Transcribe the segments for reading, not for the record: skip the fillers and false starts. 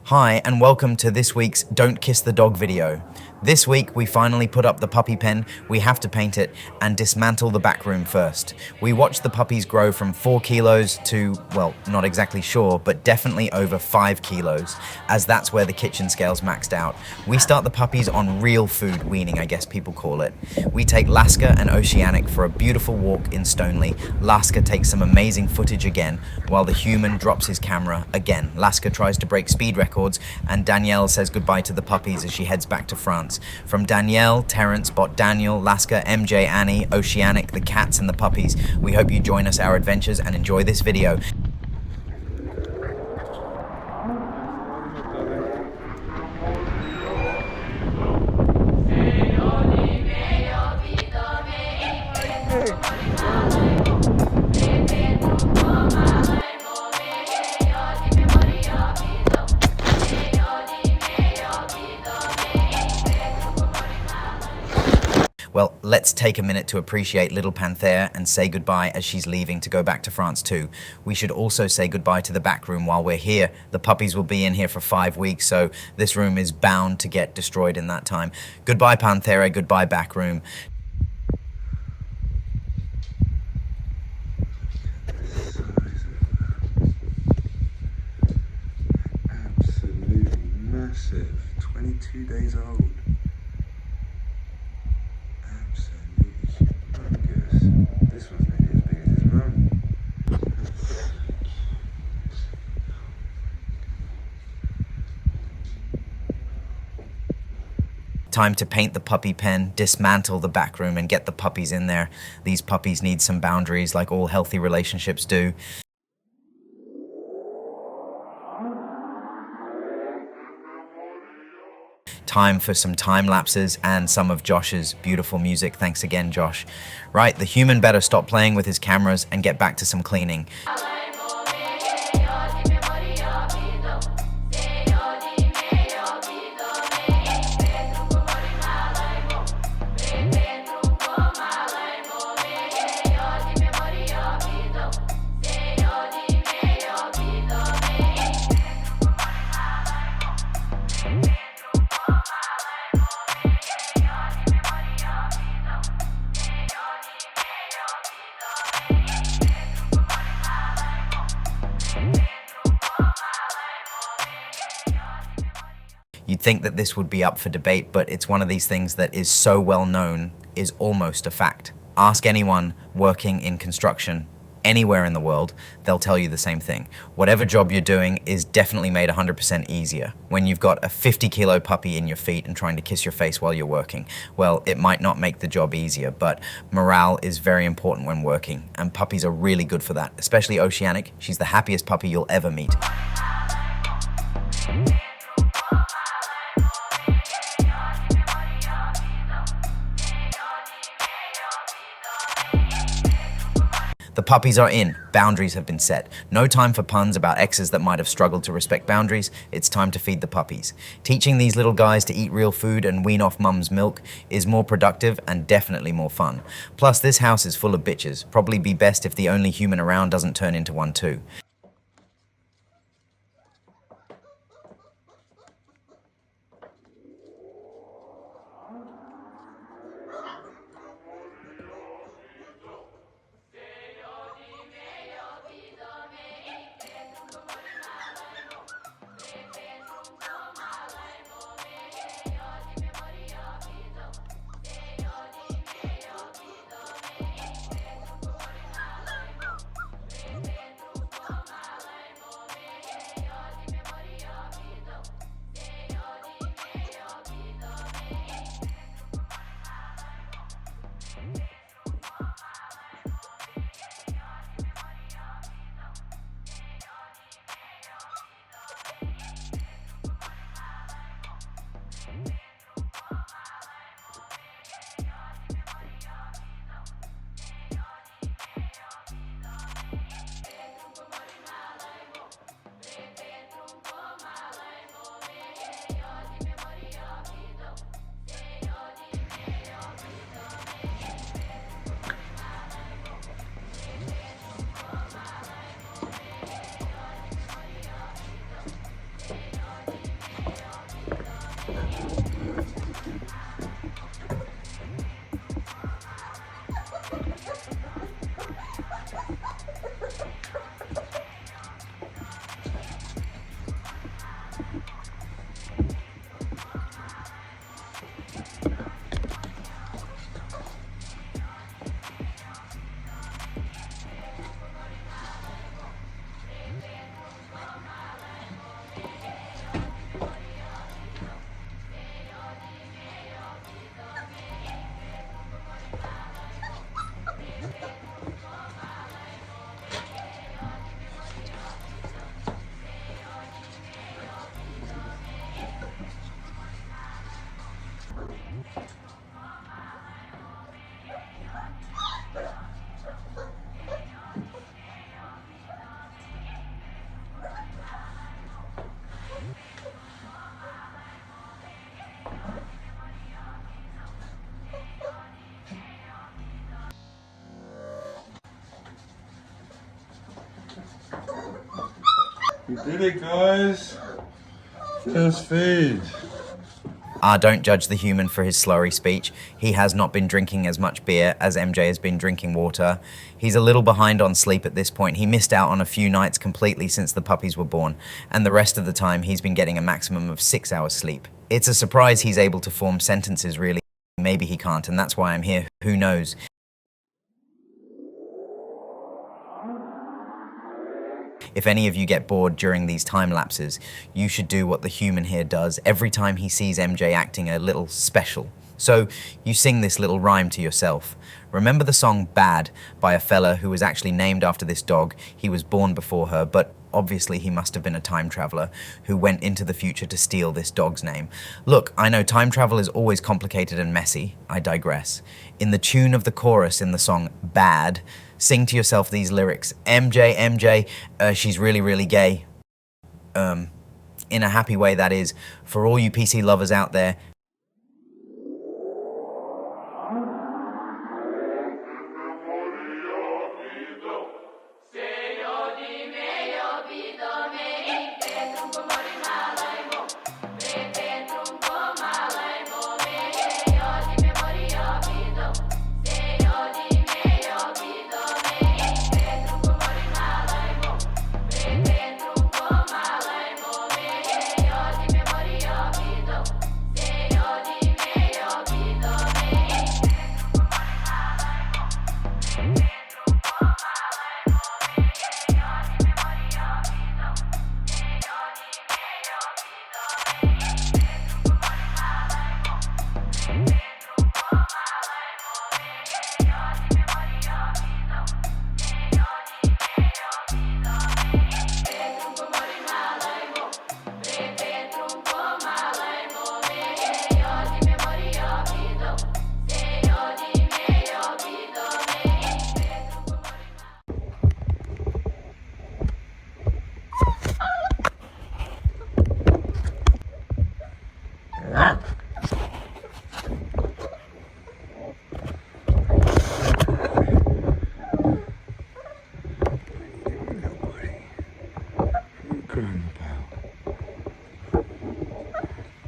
Hi and welcome to this week's Don't Kiss the Dog video. This week we finally put up the puppy pen, we have to paint it, and dismantle the back room first. We watched the puppies grow from 4 kilos to, well, not exactly sure, but definitely over 5 kilos, as that's where the kitchen scale's maxed out. We start the puppies on real food, weaning I guess people call it. We take Láska and Oceanic for a beautiful walk in Stoneleigh. Láska takes some amazing footage again, while the human drops his camera again. Láska tries to break speed records, and Danielle says goodbye to the puppies as she heads back to France. From Danielle, Terence, Bot Daniel, Láska, MJ, Annie, Oceanic, the cats and the puppies, we hope you join us our adventures and enjoy this video. Well, let's take a minute to appreciate little Panthère and say goodbye as she's leaving to go back to France too. We should also say goodbye to the back room while we're here. The puppies will be in here for 5 weeks, so this room is bound to get destroyed in that time. Goodbye Panthère, goodbye back room. Absolutely massive, 22 days old. Absolutely humongous. This one's nearly as big as his mum. Time to paint the puppy pen, dismantle the back room, and get the puppies in there. These puppies need some boundaries like all healthy relationships do. Time for some time lapses and some of Josh's beautiful music. Thanks again, Josh. Right, the human better stop playing with his cameras and get back to some cleaning. You'd think that this would be up for debate, but it's one of these things that is so well known is almost a fact. Ask anyone working in construction anywhere in the world, they'll tell you the same thing. Whatever job you're doing is definitely made 100% easier. When you've got a 50-kilo puppy in your feet and trying to kiss your face while you're working, well, it might not make the job easier, but morale is very important when working, and puppies are really good for that, especially Oceanic. She's the happiest puppy you'll ever meet. The puppies are in, boundaries have been set. No time for puns about exes that might have struggled to respect boundaries. It's time to feed the puppies. Teaching these little guys to eat real food and wean off mum's milk is more productive and definitely more fun. Plus, this house is full of bitches. Probably be best if the only human around doesn't turn into one too. We did it, guys. First feed. Don't judge the human for his slurry speech. He has not been drinking as much beer as MJ has been drinking water. He's a little behind on sleep at this point. He missed out on a few nights completely since the puppies were born, and the rest of the time he's been getting a maximum of 6 hours sleep. It's a surprise he's able to form sentences really. Maybe he can't, and that's why I'm here. Who knows? If any of you get bored during these time lapses, you should do what the human here does every time he sees MJ acting a little special. So you sing this little rhyme to yourself. Remember the song Bad by a fella who was actually named after this dog. He was born before her, but obviously he must have been a time traveler who went into the future to steal this dog's name. Look, I know time travel is always complicated and messy. I digress. In the tune of the chorus in the song Bad, sing to yourself these lyrics. MJ, MJ, she's really, really gay. In a happy way, that is. For all you PC lovers out there,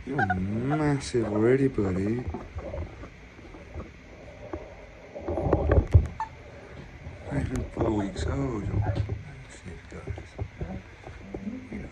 You're massive already, buddy. Not even 4 weeks old. You're massive, guys. You know.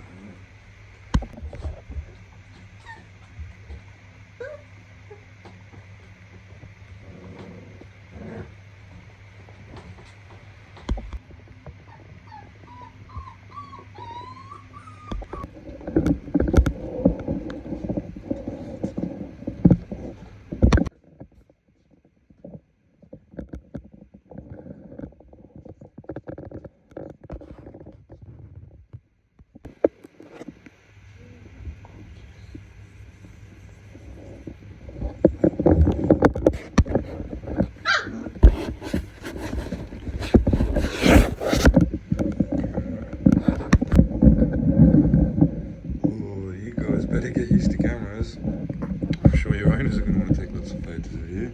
Better get used to cameras. I'm sure your owners are going to want to take lots of photos of you.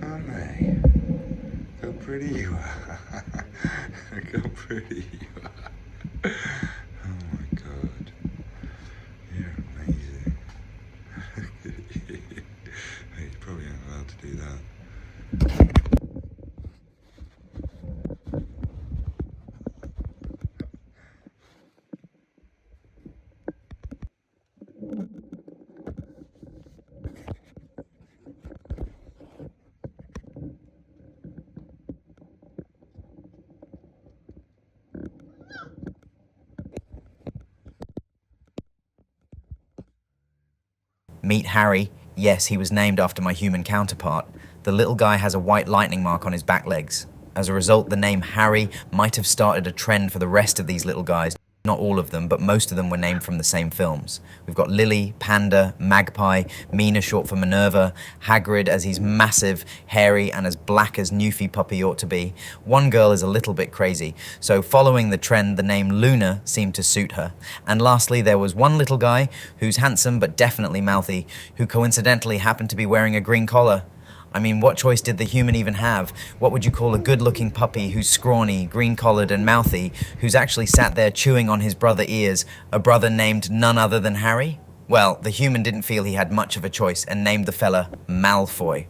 Aren't they? Look how pretty you are. Look how pretty you are. Oh my god. You're amazing. Look at you. Hey, you probably aren't allowed to do that. Meet Harry. Yes, he was named after my human counterpart. The little guy has a white lightning mark on his back legs. As a result, the name Harry might have started a trend for the rest of these little guys. Not all of them, but most of them were named from the same films. We've got Lily, Panda, Magpie, Mina short for Minerva, Hagrid as he's massive, hairy, and as black as Newfie puppy ought to be. One girl is a little bit crazy, so following the trend, the name Luna seemed to suit her. And lastly, there was one little guy who's handsome but definitely mouthy, who coincidentally happened to be wearing a green collar. I mean, what choice did the human even have? What would you call a good-looking puppy who's scrawny, green-collared and mouthy, who's actually sat there chewing on his brother's ears, a brother named none other than Harry? Well, the human didn't feel he had much of a choice and named the fella Malfoy.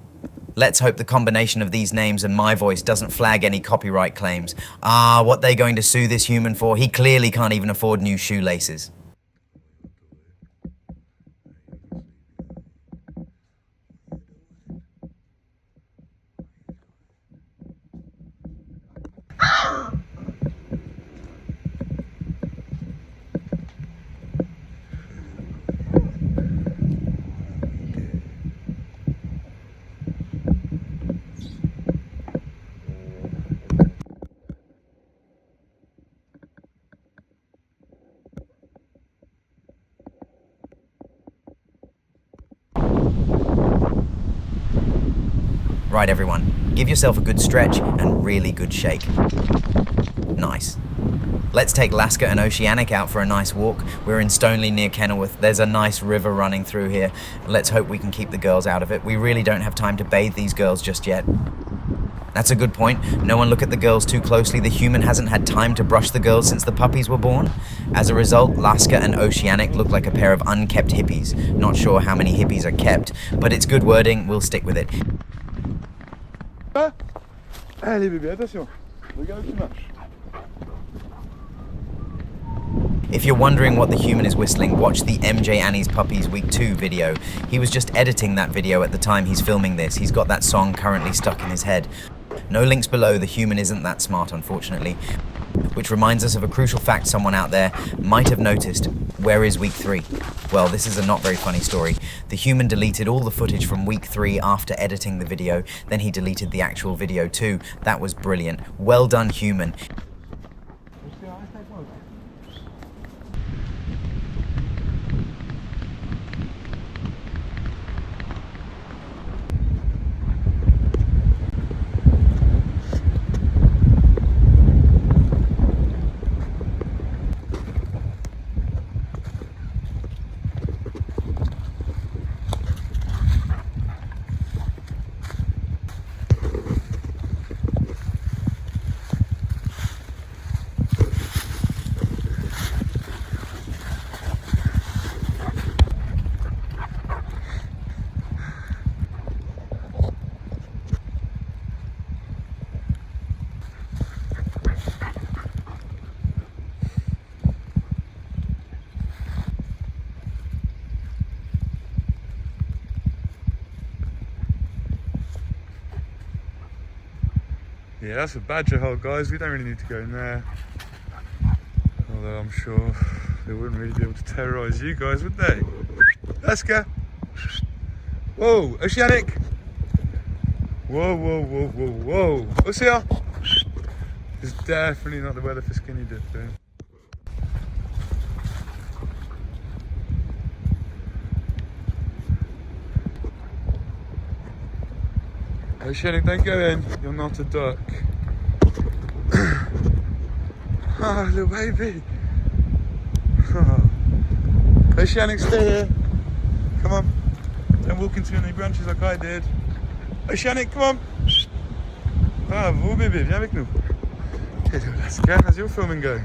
Let's hope the combination of these names and my voice doesn't flag any copyright claims. What they going to sue this human for? He clearly can't even afford new shoelaces. Right, everyone, give yourself a good stretch and really good shake. Nice. Let's take Láska and Oceanic out for a nice walk. We're in Stoneleigh near Kenilworth. There's a nice river running through here. Let's hope we can keep the girls out of it. We really don't have time to bathe these girls just yet. That's a good point. No one look at the girls too closely. The human hasn't had time to brush the girls since the puppies were born. As a result, Láska and Oceanic look like a pair of unkept hippies. Not sure how many hippies are kept, but it's good wording. We'll stick with it. Allez bébé, attention, regarde où tu marches. If you're wondering what the human is whistling, watch the MJ Annie's Puppies Week 2 video. He was just editing that video at the time he's filming this. He's got that song currently stuck in his head. No links below, the human isn't that smart, unfortunately. Which reminds us of a crucial fact someone out there might have noticed. Where is Week 3? Well, this is a not very funny story. The human deleted all the footage from Week 3 after editing the video, then he deleted the actual video too. That was brilliant. Well done, human. Yeah, that's a badger hole, guys. We don't really need to go in there. Although I'm sure they wouldn't really be able to terrorise you guys, would they? Láska! Whoa, Oceanic! Whoa, whoa, whoa, whoa, whoa! Ocean! It's definitely not the weather for skinny dipping. Oceanic, don't go in. You're not a duck. Oh, little baby. Oh. Oceanic, stay here. Come on. Don't walk into any branches like I did. Oceanic, come on. Bravo, bébé. Viens avec nous. Hello, Láska. How's your filming going?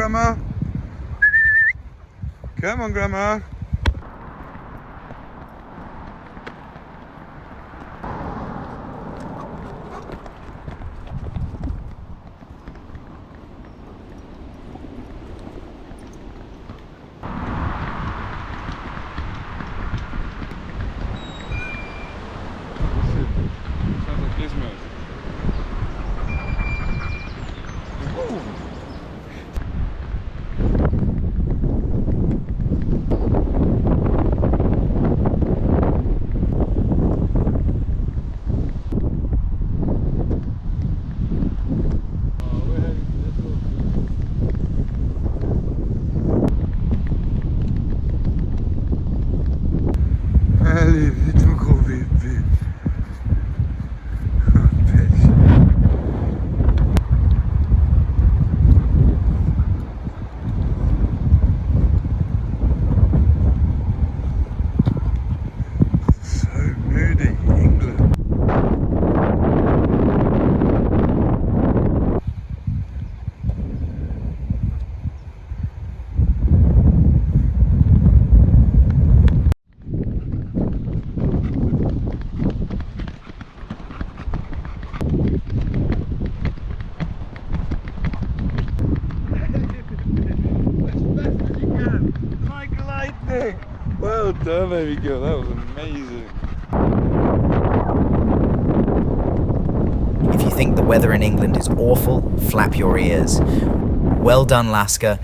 Grandma. Come on, Grandma. Sounds like gizmos. Allez, vite mon gros bébé. Pêche. So moody, England. Like lightning! Well done, baby girl, that was amazing. If you think the weather in England is awful, flap your ears. Well done, Láska.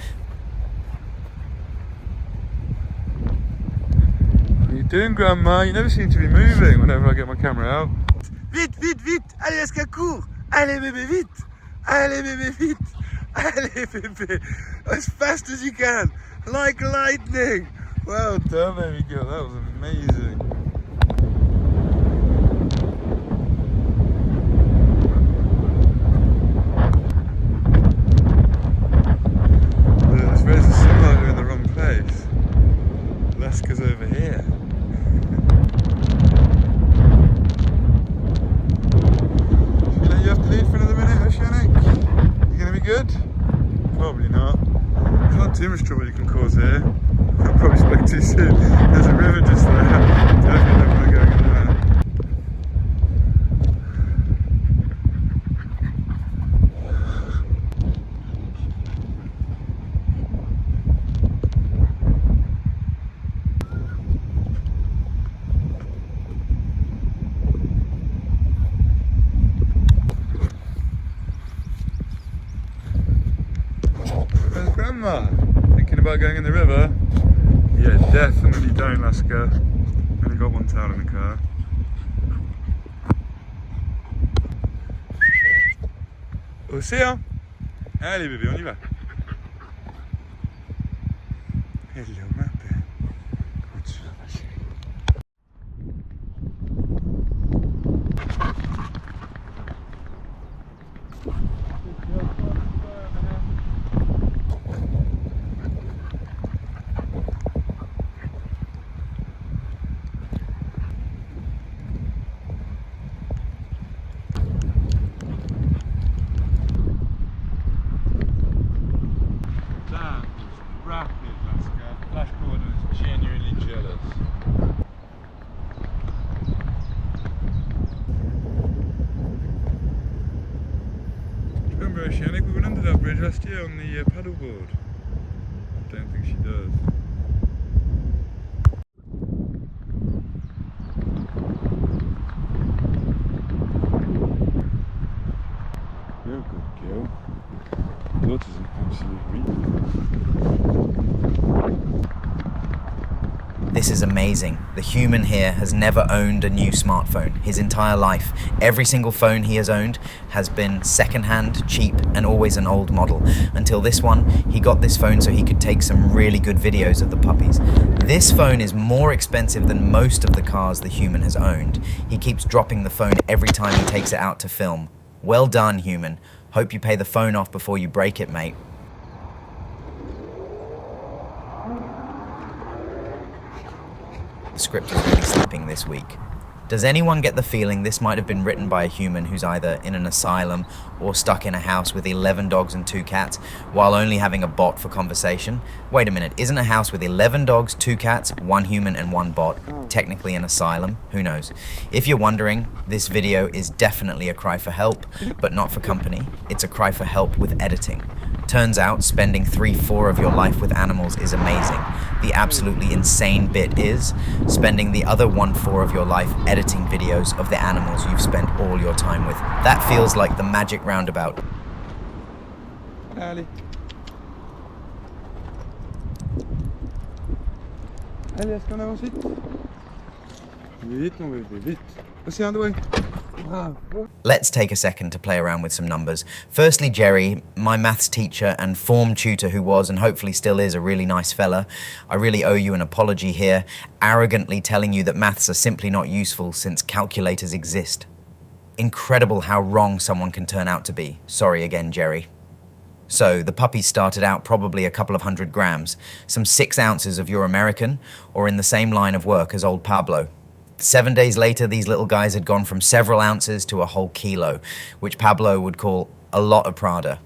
What are you doing, Grandma? You never seem to be moving whenever I get my camera out. Vite, vite, vite! Allez, Láska, cours! Allez, bébé, vite! Allez, bébé, vite! Allez, bébé! As fast as you can! Like lightning! Well done, baby girl, that was amazing. I suppose the sunlight are in the wrong place. Láska's over here. You have to leave for another minute, Oceanic? You gonna be good? Probably not. There's not too much trouble you can cause here. I probably spoke too soon. There's a river just there. Definitely don't want to go in there. Where's Grandma? Thinking about going in the river? Yeah, definitely don't, Láska. Only got one towel in the car. Océan! Allez bébé, on y va. Hello ma belle. Comment tu vas, ma chérie? That was rapid, Láska. Flashboard was genuinely jealous. Do you remember Oceanic? We went under that bridge last year on the paddleboard. I don't think she does. You're a good girl. Daughter's an absolute reader. This is amazing. The human here has never owned a new smartphone his entire life. Every single phone he has owned has been secondhand, cheap, and always an old model. Until this one, he got this phone so he could take some really good videos of the puppies. This phone is more expensive than most of the cars the human has owned. He keeps dropping the phone every time he takes it out to film. Well done, human. Hope you pay the phone off before you break it, mate. The script is really slipping this week. Does anyone get the feeling this might have been written by a human who's either in an asylum or stuck in a house with 11 dogs and 2 cats while only having a bot for conversation? Wait a minute, isn't a house with 11 dogs, 2 cats, 1 human and 1 bot technically an asylum? Who knows? If you're wondering, this video is definitely a cry for help, but not for company. It's a cry for help with editing. Turns out spending 3-4 of your life with animals is amazing. The absolutely insane bit is spending the other 1-4 of your life editing videos of the animals you've spent all your time with. That feels like the magic roundabout. Allez. Allez, est-ce qu'on avance vite? Vite, mon bébé, vite. Océan doué. Let's take a second to play around with some numbers. Firstly, Jerry, my maths teacher and form tutor who was and hopefully still is a really nice fella. I really owe you an apology here, arrogantly telling you that maths are simply not useful since calculators exist. Incredible how wrong someone can turn out to be. Sorry again, Jerry. So, the puppies started out probably a couple of 100 grams, some 6 ounces of your American, or in the same line of work as old Pablo. 7 days later, these little guys had gone from several ounces to a whole kilo, which Pablo would call a lot of Prada.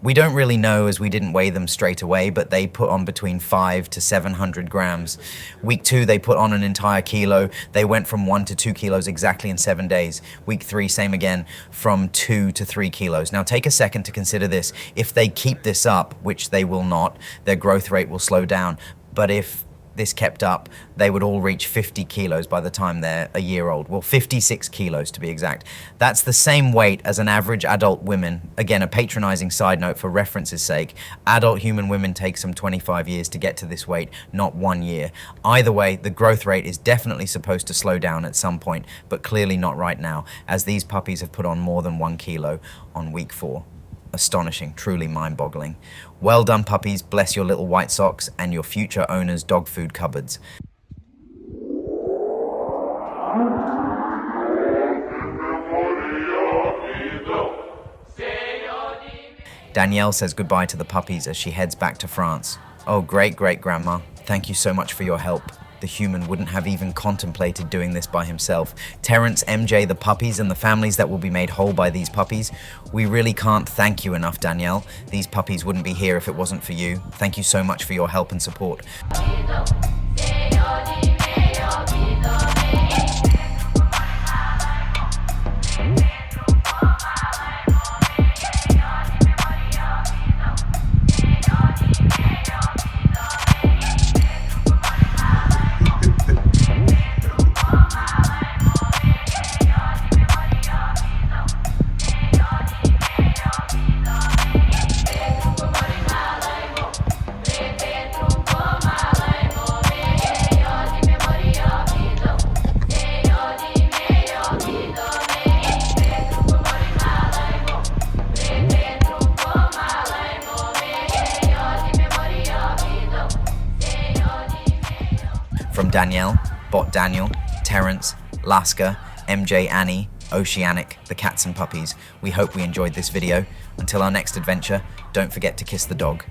We don't really know as we didn't weigh them straight away, but they put on between 500 to 700 grams. Week 2, they put on an entire kilo. They went from 1 to 2 kilos exactly in 7 days. Week 3, same again, from 2 to 3 kilos. Now take a second to consider this. If they keep this up, which they will not, their growth rate will slow down. But if this kept up, they would all reach 50 kilos by the time they're a year old. Well, 56 kilos to be exact. That's the same weight as an average adult woman. Again, a patronizing side note for reference's sake. Adult human women take some 25 years to get to this weight, not 1 year. Either way, the growth rate is definitely supposed to slow down at some point, but clearly not right now, as these puppies have put on more than 1 kilo on week 4. Astonishing, truly mind-boggling. Well done, puppies. Bless your little white socks and your future owners' dog food cupboards. Danielle says goodbye to the puppies as she heads back to France. Oh, great-great-grandma. Thank you so much for your help. The human wouldn't have even contemplated doing this by himself. Terrence, MJ, the puppies, and the families that will be made whole by these puppies, we really can't thank you enough, Danielle. These puppies wouldn't be here if it wasn't for you. Thank you so much for your help and support. From Danielle, Bot Daniel, Terrence, Láska, MJ Annie, Oceanic, the cats and puppies, we hope we enjoyed this video. Until our next adventure, don't forget to kiss the dog.